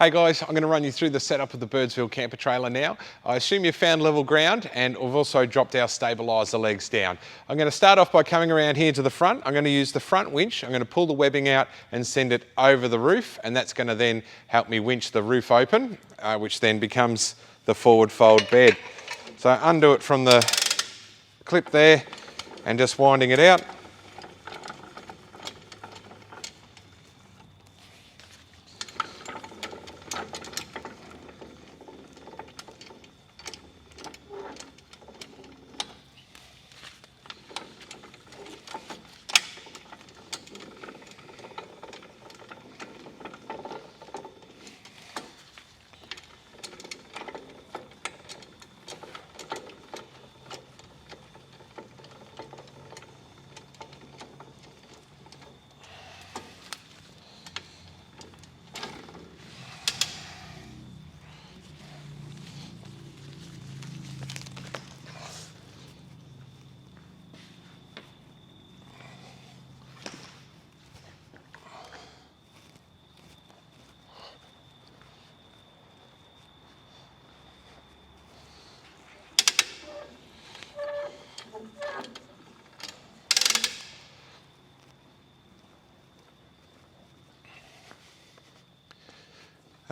Hey guys, I'm going to run you through the setup of the Birdsville camper trailer now. I assume you've found level ground and we've also dropped our stabiliser legs down. I'm going to start off by coming around here to the front. I'm going to use the front winch. I'm going to pull the webbing out and send it over the roof, and that's going to then help me winch the roof open, which then becomes the forward fold bed. So undo it from the clip there and just winding it out.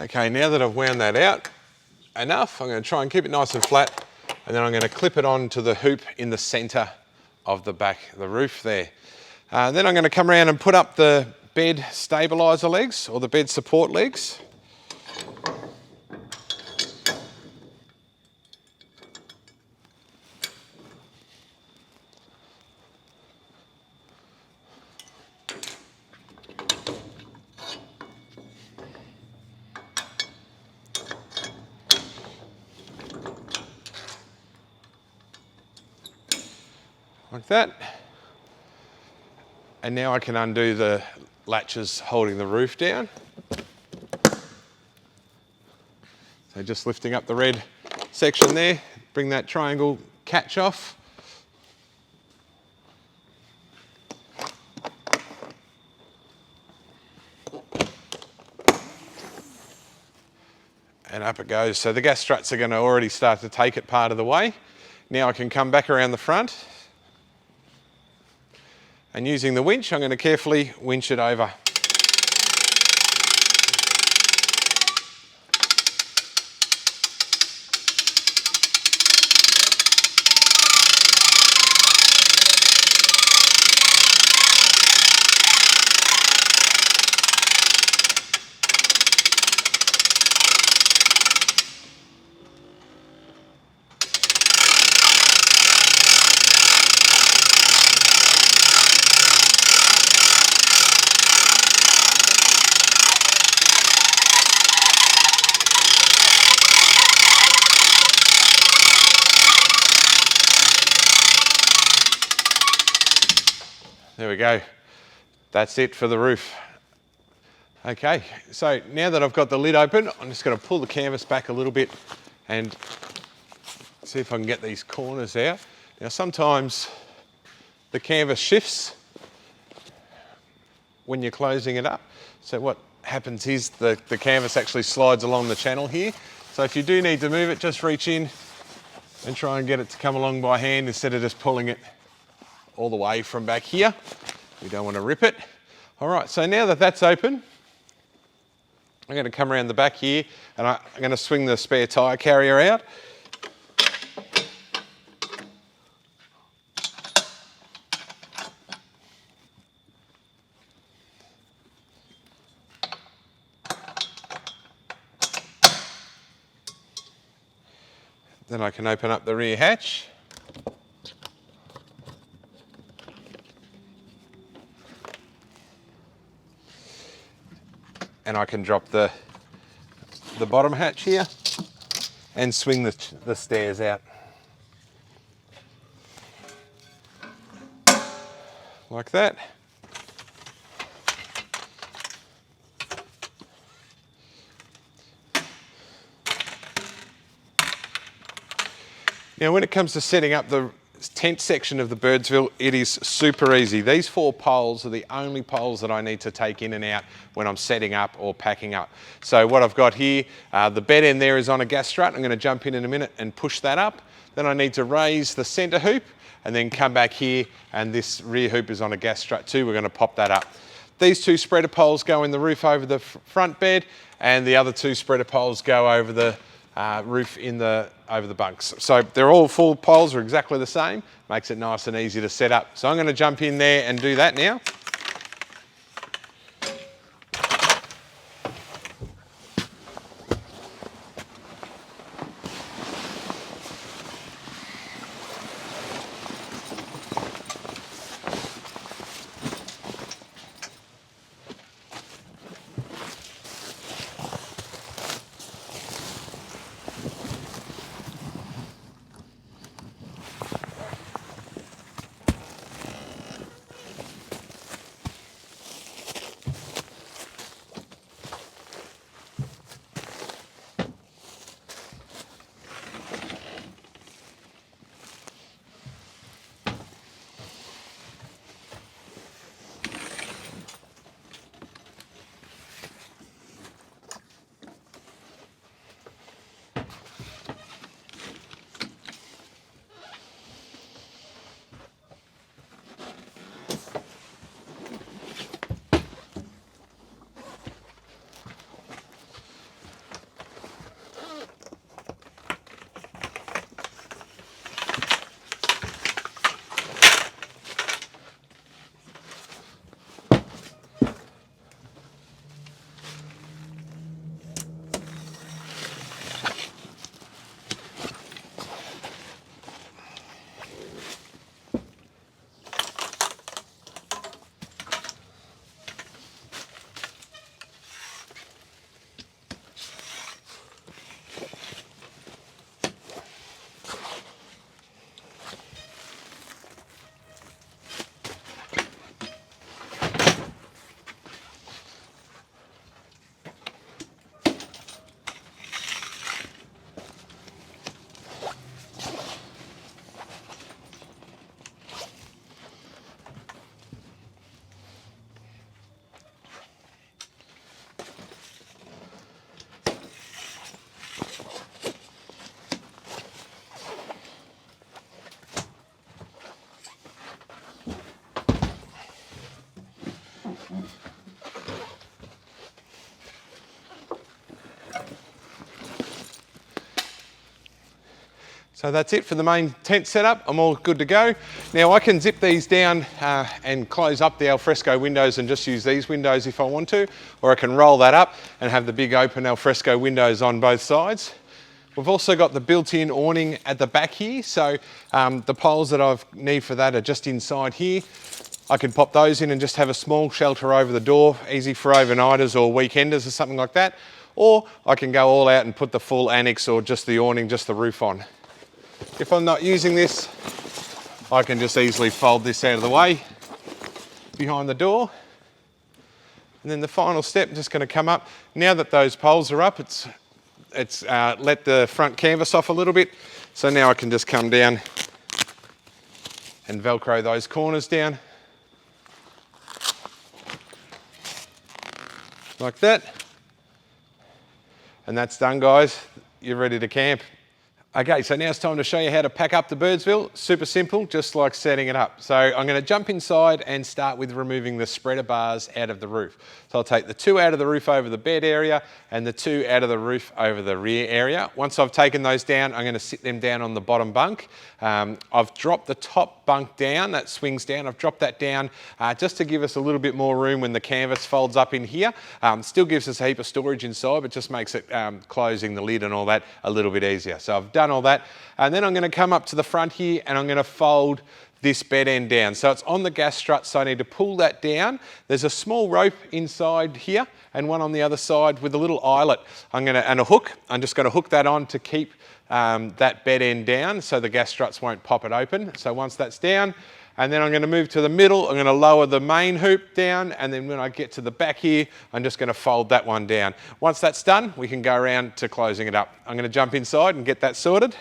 Okay, now that I've wound that out enough, I'm going to try and keep it nice and flat, and then I'm going to clip it onto the hoop in the centre of the back, the roof there. Then I'm going to come around and put up the bed stabiliser legs, or the bed support legs. Like that. And now I can undo the latches holding the roof down. So just lifting up the red section there, bring that triangle catch off. And up it goes. So the gas struts are going to already start to take it part of the way. Now I can come back around the front. And using the winch, I'm going to carefully winch it over. There we go. That's it for the roof. Okay, so now that I've got the lid open, I'm just going to pull the canvas back a little bit and see if I can get these corners out. Now sometimes the canvas shifts when you're closing it up. So what happens is the canvas actually slides along the channel here. So if you do need to move it, just reach in and try and get it to come along by hand instead of just pulling it all the way from back here. We don't want to rip it. All right, so now that that's open, I'm going to come around the back here and I'm going to swing the spare tyre carrier out. Then I can open up the rear hatch. And I can drop the bottom hatch here and swing the stairs out. Like that. Now when it comes to setting up the tent section of the Birdsville, it is super easy. These 4 poles are the only poles that I need to take in and out when I'm setting up or packing up. So what I've got here, the bed end there is on a gas strut. I'm going to jump in a minute and push that up. Then I need to raise the center hoop and then come back here, and this rear hoop is on a gas strut too. We're going to pop that up. These 2 spreader poles go in the roof over the front bed, and the other 2 spreader poles go over the roof over the bunks. So they're all 4 poles are exactly the same. Makes it nice and easy to set up. So I'm going to jump in there and do that now. So that's it for the main tent setup. I'm all good to go. Now I can zip these down and close up the alfresco windows and just use these windows if I want to, or I can roll that up and have the big open alfresco windows on both sides. We've also got the built-in awning at the back here, so the poles that I need for that are just inside here. I can pop those in and just have a small shelter over the door, easy for overnighters or weekenders or something like that. Or I can go all out and put the full annex or just the awning, just the roof on. If I'm not using this, I can just easily fold this out of the way behind the door. And then the final step, I'm just going to come up. Now that those poles are up, it's let the front canvas off a little bit. So now I can just come down and Velcro those corners down. Like that. And that's done, guys. You're ready to camp. Okay, so now it's time to show you how to pack up the Birdsville. Super simple, just like setting it up. So I'm going to jump inside and start with removing the spreader bars out of the roof. So I'll take the 2 out of the roof over the bed area and the 2 out of the roof over the rear area. Once I've taken those down, I'm going to sit them down on the bottom bunk. I've dropped the top bunk down, that swings down. I've dropped that down just to give us a little bit more room when the canvas folds up in here. Still gives us a heap of storage inside, but just makes it closing the lid and all that a little bit easier. So I've done all that. And then I'm going to come up to the front here and I'm going to fold this bed end down. So it's on the gas strut, so I need to pull that down. There's a small rope inside here and one on the other side with a little eyelet and a hook. I'm just going to hook that on to keep that bed end down so the gas struts won't pop it open. So once that's down, and then I'm going to move to the middle, I'm going to lower the main hoop down, and then when I get to the back here, I'm just going to fold that one down. Once that's done, we can go around to closing it up. I'm going to jump inside and get that sorted.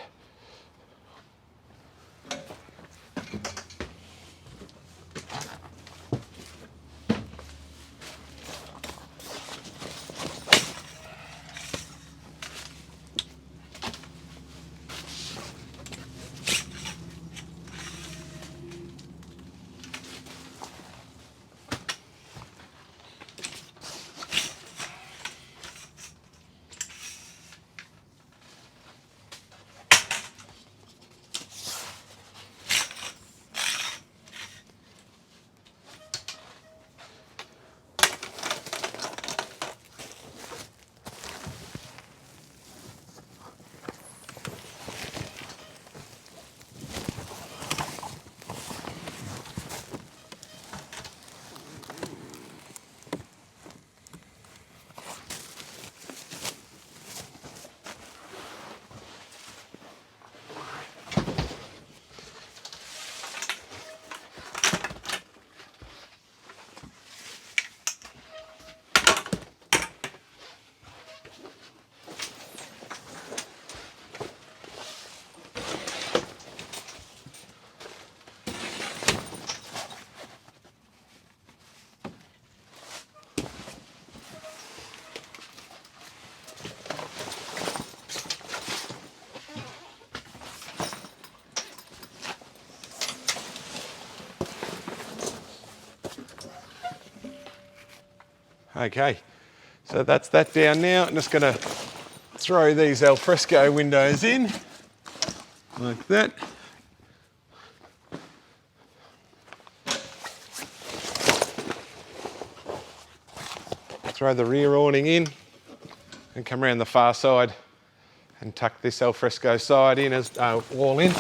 Okay, so that's that down now. I'm just going to throw these alfresco windows in like that. Throw the rear awning in and come around the far side and tuck this alfresco side in as wall in.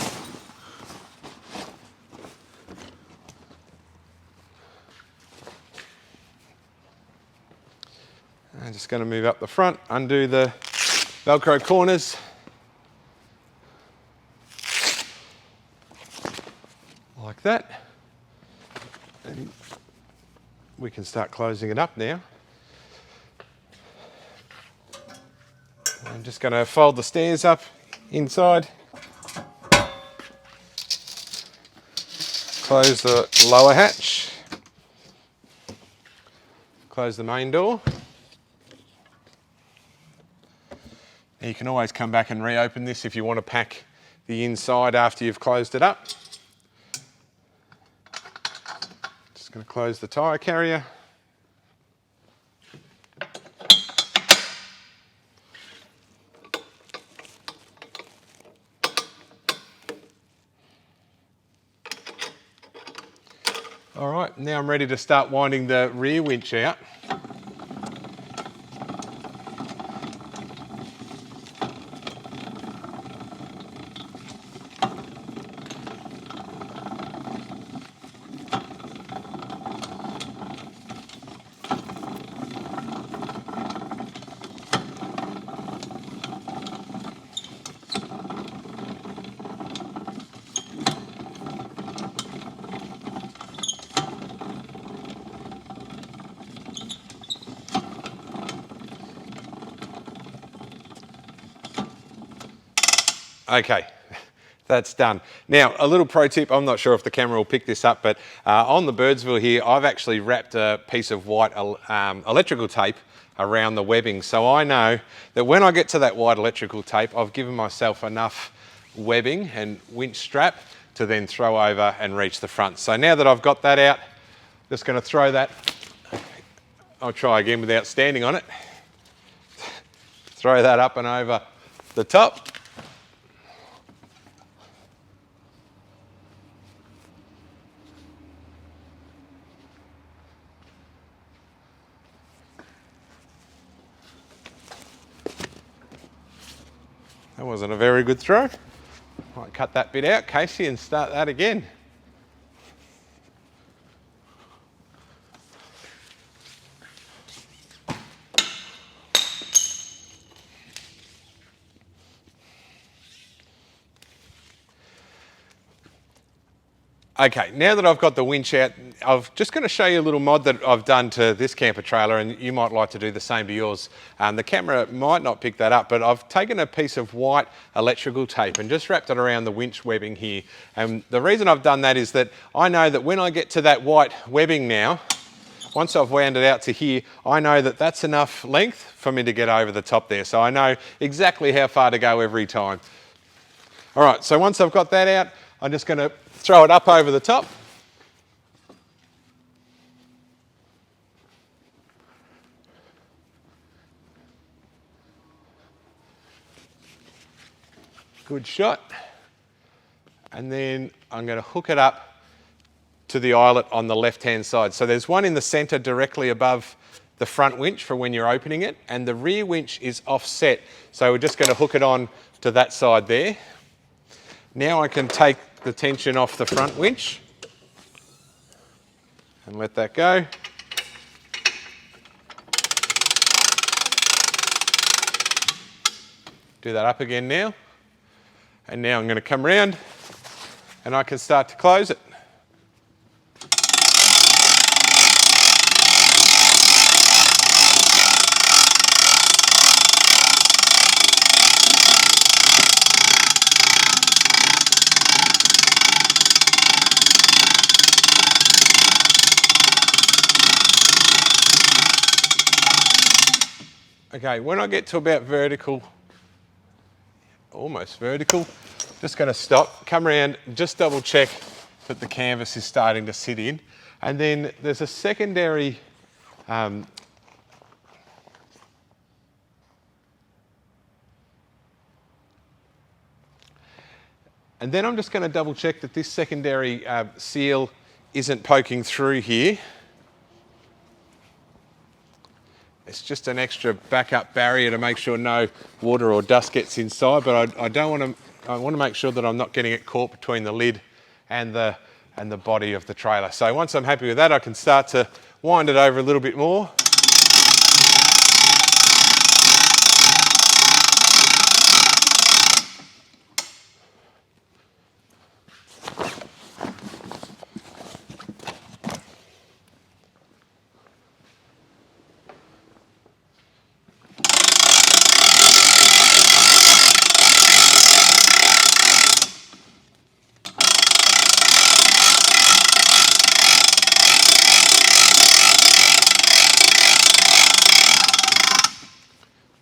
I'm just going to move up the front, undo the Velcro corners. Like that. And we can start closing it up now. I'm just going to fold the stairs up inside. Close the lower hatch. Close the main door. You can always come back and reopen this if you want to pack the inside after you've closed it up. Just going to close the tyre carrier. All right, now I'm ready to start winding the rear winch out. Okay, that's done. Now, a little pro tip, I'm not sure if the camera will pick this up, but on the Birdsville here, I've actually wrapped a piece of white electrical tape around the webbing. So I know that when I get to that white electrical tape, I've given myself enough webbing and winch strap to then throw over and reach the front. So now that I've got that out, just going to throw that, I'll try again without standing on it. Throw that up and over the top. That wasn't a very good throw. Might cut that bit out, Casey, and start that again. Okay, now that I've got the winch out, I'm just going to show you a little mod that I've done to this camper trailer, and you might like to do the same to yours. The camera might not pick that up, but I've taken a piece of white electrical tape and just wrapped it around the winch webbing here. And the reason I've done that is that I know that when I get to that white webbing now, once I've wound it out to here, I know that that's enough length for me to get over the top there. So I know exactly how far to go every time. All right, so once I've got that out, I'm just going to throw it up over the top. Good shot. And then I'm going to hook it up to the eyelet on the left-hand side. So there's one in the centre directly above the front winch for when you're opening it, and the rear winch is offset. So we're just going to hook it on to that side there. Now I can take the tension off the front winch and let that go. Do that up again now. And now I'm going to come around and I can start to close it. Okay, when I get to about vertical, almost vertical, just going to stop, come around, just double check that the canvas is starting to sit in. And then there's a secondary And then I'm just going to double check that this secondary seal isn't poking through here. It's just an extra backup barrier to make sure no water or dust gets inside, but I want to make sure that I'm not getting it caught between the lid and the body of the trailer. So once I'm happy with that, I can start to wind it over a little bit more.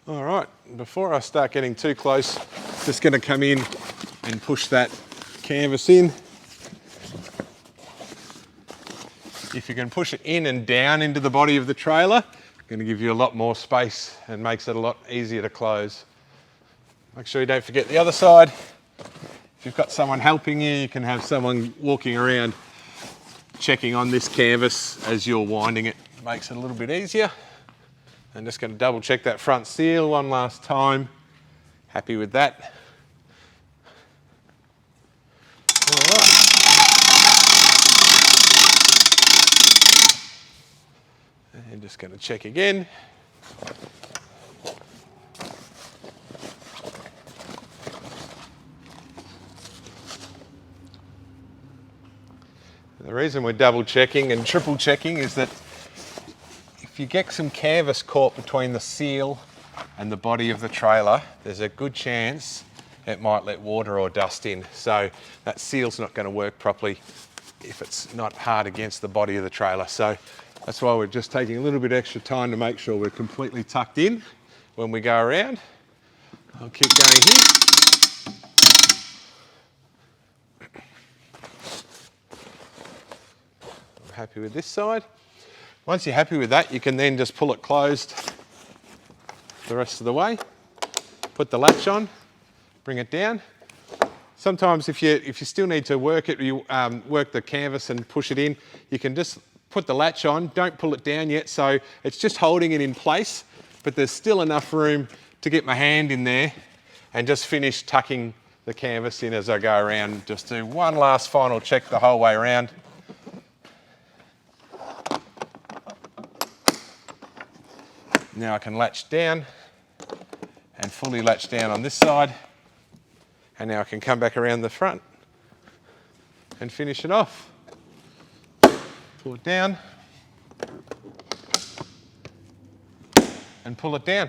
All right, before I start getting too close, just going to come in and push that canvas in. If you can push it in and down into the body of the trailer, it's going to give you a lot more space and makes it a lot easier to close. Make sure you don't forget the other side. If you've got someone helping you, you can have someone walking around checking on this canvas as you're winding it. Makes it a little bit easier. I'm just going to double check that front seal one last time. Happy with that. All right. And just going to check again. The reason we're double checking and triple checking is that if you get some canvas caught between the seal and the body of the trailer, there's a good chance it might let water or dust in. So that seal's not going to work properly if it's not hard against the body of the trailer. So that's why we're just taking a little bit extra time to make sure we're completely tucked in when we go around. I'll keep going here. I'm happy with this side. Once you're happy with that, you can then just pull it closed the rest of the way. Put the latch on, bring it down. Sometimes if you still need to work it, you work the canvas and push it in, you can just put the latch on, don't pull it down yet, so it's just holding it in place, but there's still enough room to get my hand in there and just finish tucking the canvas in as I go around. Just do one last final check the whole way around. Now I can latch down and fully latch down on this side. And now I can come back around the front and finish it off. Pull it down and pull it down.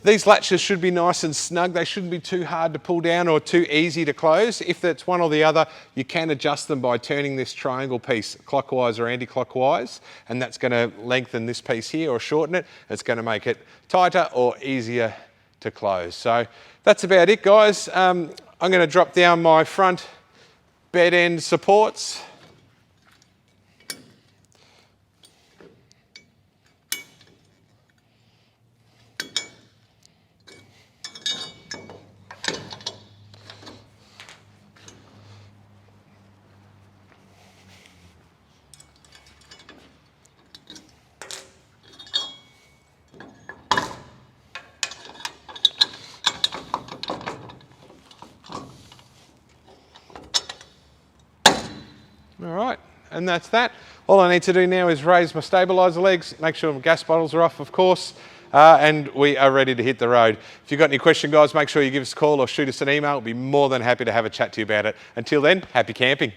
These latches should be nice and snug. They shouldn't be too hard to pull down or too easy to close. If it's one or the other, you can adjust them by turning this triangle piece clockwise or anti-clockwise, and that's going to lengthen this piece here or shorten it. It's going to make it tighter or easier to close. So that's about it, guys. I'm going to drop down my front bed end supports. All right, and that's that. All I need to do now is raise my stabiliser legs, make sure my gas bottles are off, of course, and we are ready to hit the road. If you've got any question, guys, make sure you give us a call or shoot us an email. We'll be more than happy to have a chat to you about it. Until then, happy camping.